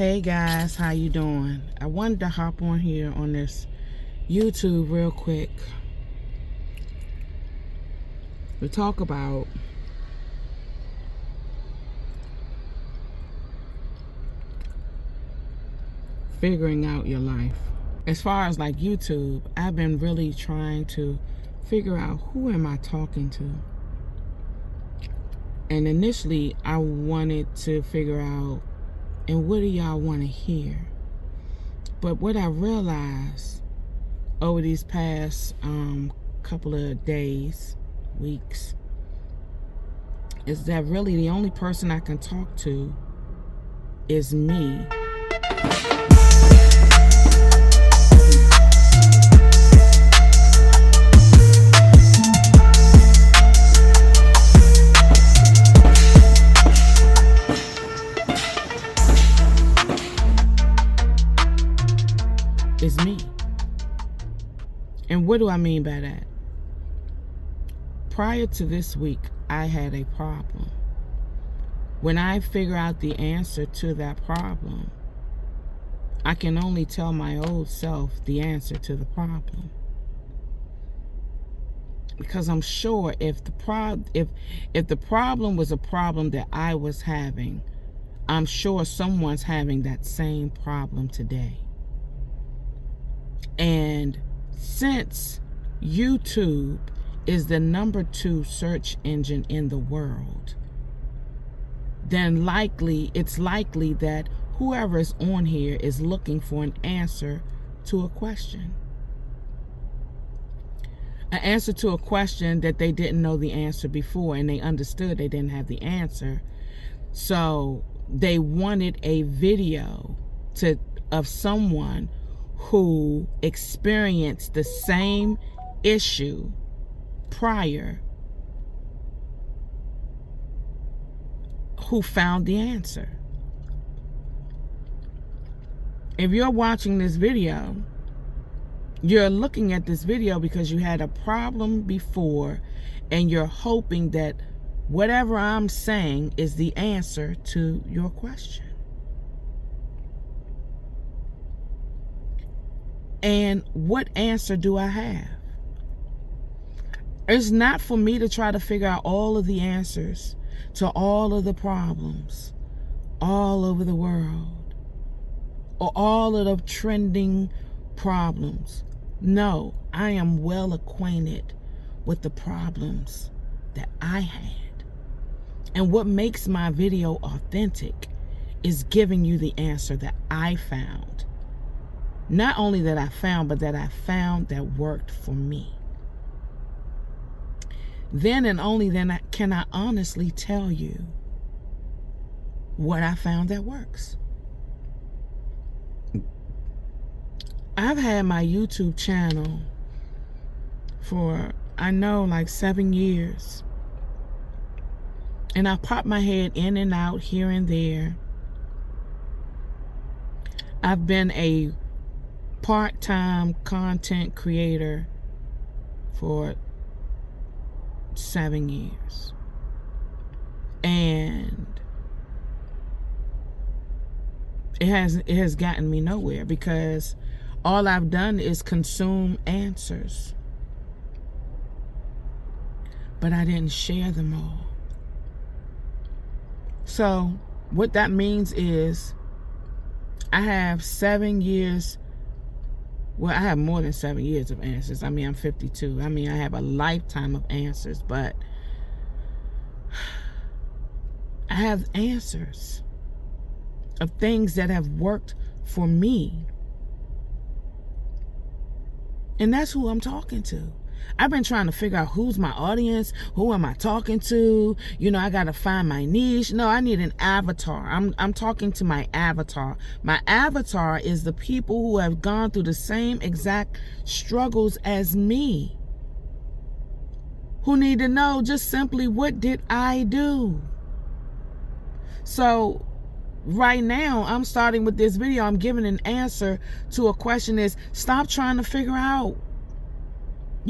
Hey guys, how you doing? I wanted to hop on here on this YouTube real quick to talk about figuring out your life. As far as like YouTube, I've been really trying to figure out who am I talking to. And initially I wanted to figure out, and what do y'all want to hear? But what I realized over these past couple of days, weeks, is that really the only person I can talk to is me. It's me. And what do I mean by that? Prior to this week, I had a problem. When I figure out the answer to that problem, I can only tell my old self the answer to the problem. Because I'm sure if the problem was a problem that I was having, I'm sure someone's having that same problem today. And since YouTube is the #2 search engine in the world, then it's likely that whoever is on here is looking for an answer to a question. An answer to a question that they didn't know the answer before, and they understood they didn't have the answer. So they wanted a video of someone who experienced the same issue prior, who found the answer. If you're watching this video, you're looking at this video because you had a problem before, and you're hoping that whatever I'm saying is the answer to your question. And what answer do I have? It's not for me to try to figure out all of the answers to all of the problems all over the world, or all of the trending problems. No, I am well acquainted with the problems that I had. And what makes my video authentic is giving you the answer that I found. Not only that I found, but that I found that worked for me. Then and only then can I honestly tell you what I found that works. I've had my YouTube channel for, I know, like 7 years. And I pop my head in and out here and there. I've been a part-time content creator for 7 years, and it has gotten me nowhere, because all I've done is consume answers, but I didn't share them all. So what that means is I have 7 years. Well, I have more than 7 years of answers. I mean, I'm 52. I mean, I have a lifetime of answers, but I have answers of things that have worked for me. And that's who I'm talking to. I've been trying to figure out who's my audience, who am I talking to? You know, I got to find my niche. No, I need an avatar. I'm talking to my avatar. My avatar is the people who have gone through the same exact struggles as me, who need to know just simply, what did I do? So right now, I'm starting with this video. I'm giving an answer to a question: is stop trying to figure out.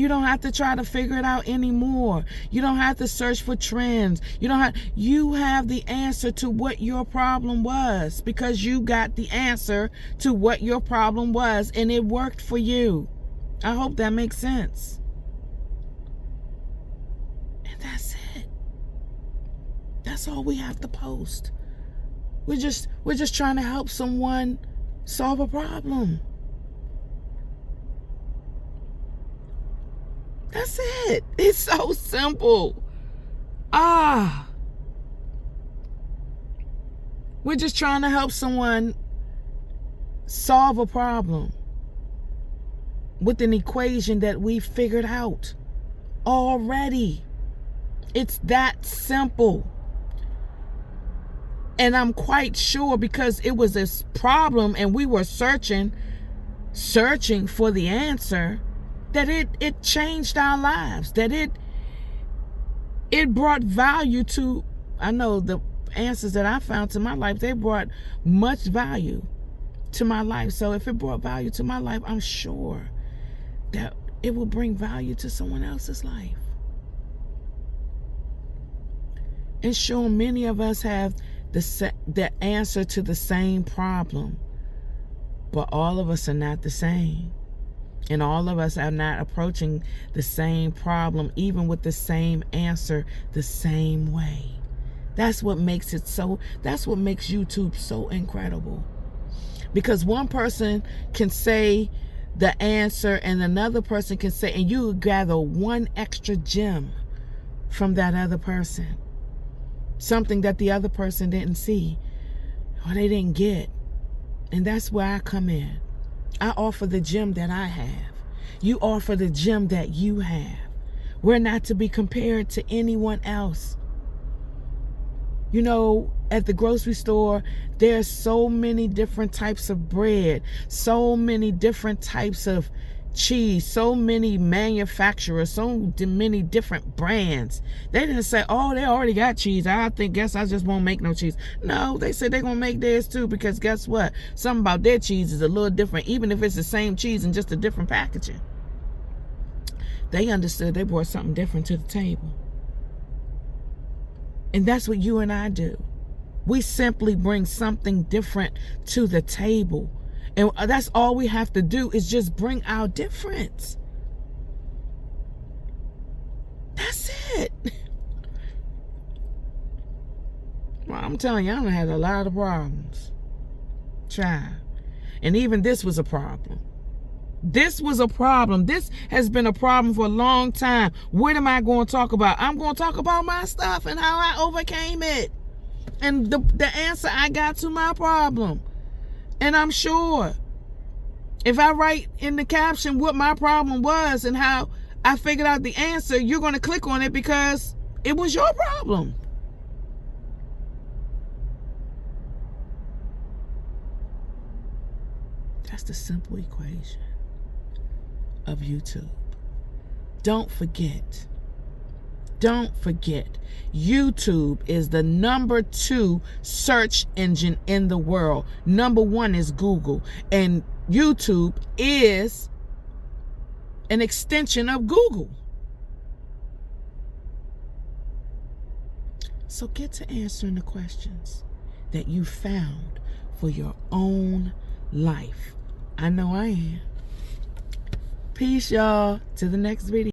You don't have to try to figure it out anymore. You don't have to search for trends. You have the answer to what your problem was, because you got the answer to what your problem was and it worked for you. I hope that makes sense. And that's it. That's all we have to post. We're just trying to help someone solve a problem. That's it. It's so simple. We're just trying to help someone solve a problem with an equation that we figured out already. It's that simple. And I'm quite sure, because it was this problem and we were searching for the answer, that it changed our lives, that it brought value to, I know the answers that I found to my life, they brought much value to my life. So if it brought value to my life, I'm sure that it will bring value to someone else's life. And sure, many of us have the answer to the same problem, but all of us are not the same. And all of us are not approaching the same problem, even with the same answer, the same way. That's what makes YouTube so incredible. Because one person can say the answer and another person can say, and you gather one extra gem from that other person. Something that the other person didn't see or they didn't get. And that's where I come in. I offer the gem that I have. You offer the gem that you have. We're not to be compared to anyone else. You know, at the grocery store, there's so many different types of bread, so many different types of cheese, so many manufacturers, so many different brands. They didn't say, oh, they already got cheese, guess I just won't make no cheese. No, they said they're gonna make theirs too, because guess what, something about their cheese is a little different, even if it's the same cheese in just a different packaging. They understood they brought something different to the table. And that's what you and I do. We simply bring something different to the table. And that's all we have to do, is just bring our difference. That's it. Well, I'm telling you, I done had a lot of problems. Child. And even this was a problem. This was a problem. This has been a problem for a long time. What am I going to talk about? I'm going to talk about my stuff and how I overcame it. And the answer I got to my problem. And I'm sure if I write in the caption what my problem was and how I figured out the answer, you're going to click on it because it was your problem. That's the simple equation of YouTube. Don't forget. YouTube is the #2 search engine in the world. #1 is Google. And YouTube is an extension of Google. So get to answering the questions that you found for your own life. I know I am. Peace, y'all. To the next video.